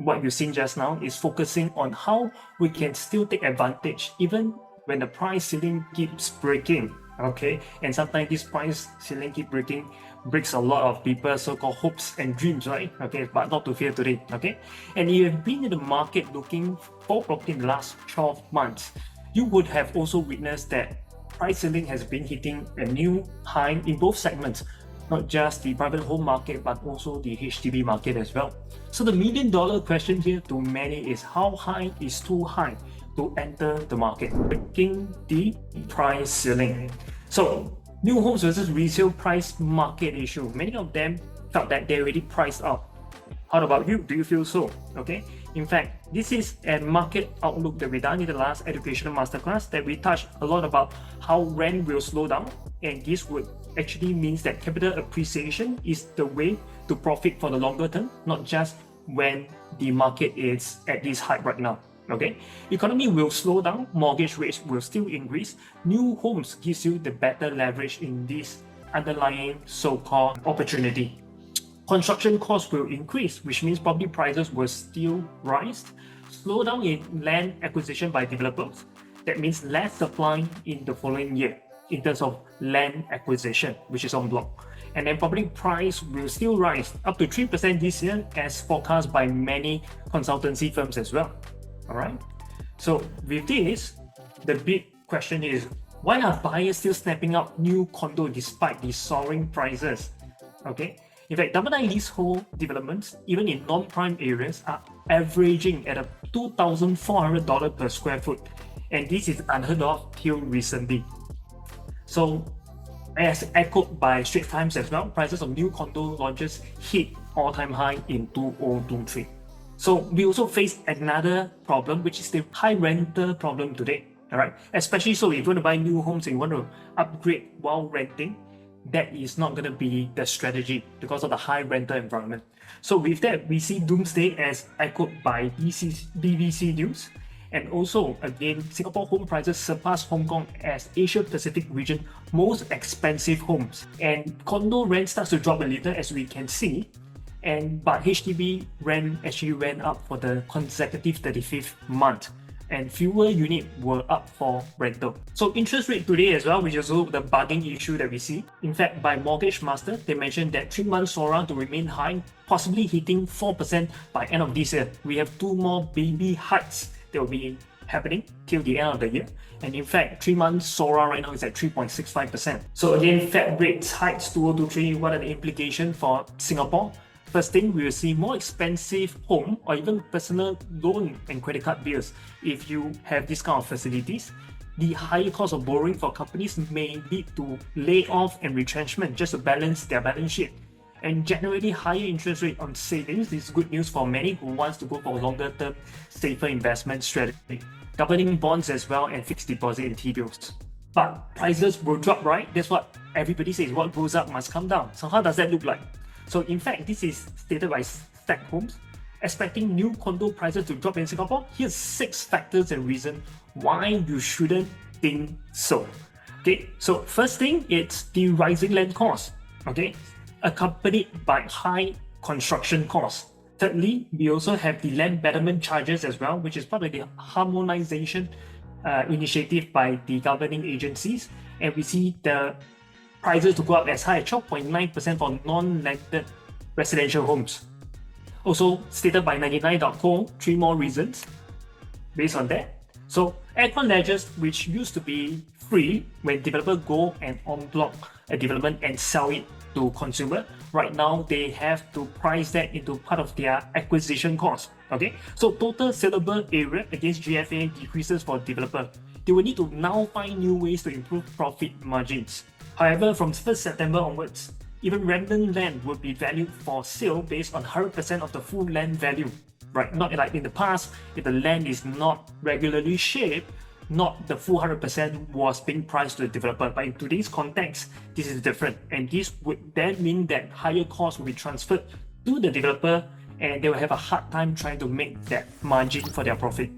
what you've seen just now is focusing on how we can still take advantage even when the price ceiling keeps breaking. Okay, and sometimes this price ceiling keep breaks a lot of people's so-called hopes and dreams, right? Okay, but not to fear today. Okay, and if you've been in the market looking for property in the last 12 months, you would have also witnessed that price ceiling has been hitting a new high in both segments, not just the private home market but also the HDB market as well. So the million-dollar question here to many is, how high is too high to enter the market, breaking the price ceiling? So new homes versus resale price market issue. Many of them felt that they already priced out. How about you? Do you feel so? Okay. In fact, this is a market outlook that we done in the last educational masterclass that we touched a lot about how rent will slow down, and this would actually means that capital appreciation is the way to profit for the longer term, not just when the market is at this height right now. Okay, economy will slow down, mortgage rates will still increase. New homes gives you the better leverage in this underlying so-called opportunity. Construction costs will increase, which means property prices will still rise. Slow down in land acquisition by developers. That means less supply in the following year in terms of land acquisition, which is on block. And then property price will still rise up to 3% this year, as forecast by many consultancy firms as well. All right. So with this, the big question is, why are buyers still snapping up new condo despite the soaring prices? Okay. In fact, double leasehold developments, even in non-prime areas, are averaging at a $2,400 per square foot, and this is unheard of till recently. So, as echoed by Straits Times as well, prices of new condo launches hit all-time high in 2023. So we also face another problem, which is the high rental problem today. All right, especially so if you want to buy new homes and you want to upgrade while renting, that is not going to be the strategy because of the high rental environment. So with that, we see doomsday as echoed by BBC News. And also, again, Singapore home prices surpass Hong Kong as Asia Pacific region most expensive homes. And condo rent starts to drop a little, as we can see. But HDB rent actually went up for the consecutive 35th month, and fewer units were up for rental. So interest rate today as well, which is also the bugging issue that we see. In fact, by Mortgage Master, they mentioned that 3-month SORA to remain high, possibly hitting 4% by end of this year. We have 2 more baby hikes that will be happening till the end of the year. And in fact, 3-month SORA right now is at 3.65%. So again, Fed rates hikes 2023, what are the implications for Singapore? First thing, we will see more expensive home or even personal loan and credit card bills if you have this kind of facilities. The higher cost of borrowing for companies may lead to layoff and retrenchment just to balance their balance sheet. And generally, higher interest rate on savings is good news for many who wants to go for a longer term, safer investment strategy. Governing bonds as well and fixed deposit and T-bills. But prices will drop, right? That's what everybody says. What goes up must come down. So how does that look like? So in fact, this is stated by Stack Homes, expecting new condo prices to drop in Singapore. Here's 6 factors and reasons why you shouldn't think so. Okay, so first thing, it's the rising land costs, okay, accompanied by high construction costs. Thirdly, we also have the land betterment charges as well, which is part of the harmonization initiative by the governing agencies, and we see the prices to go up as high as 12.9% for non-landed residential homes. Also stated by 99.co, 3 more reasons based on that. So aircon ledgers, which used to be free when developers go and on-block a development and sell it to consumer, right now they have to price that into part of their acquisition cost. Okay, so total sellable area against GFA decreases for developer. They will need to now find new ways to improve profit margins. However, from 1st September onwards, even remnant land will be valued for sale based on 100% of the full land value, right? Not like in the past, if the land is not regularly shaped, not the full 100% was being priced to the developer. But in today's context, this is different. And this would then mean that higher costs will be transferred to the developer, and they will have a hard time trying to make that margin for their profit.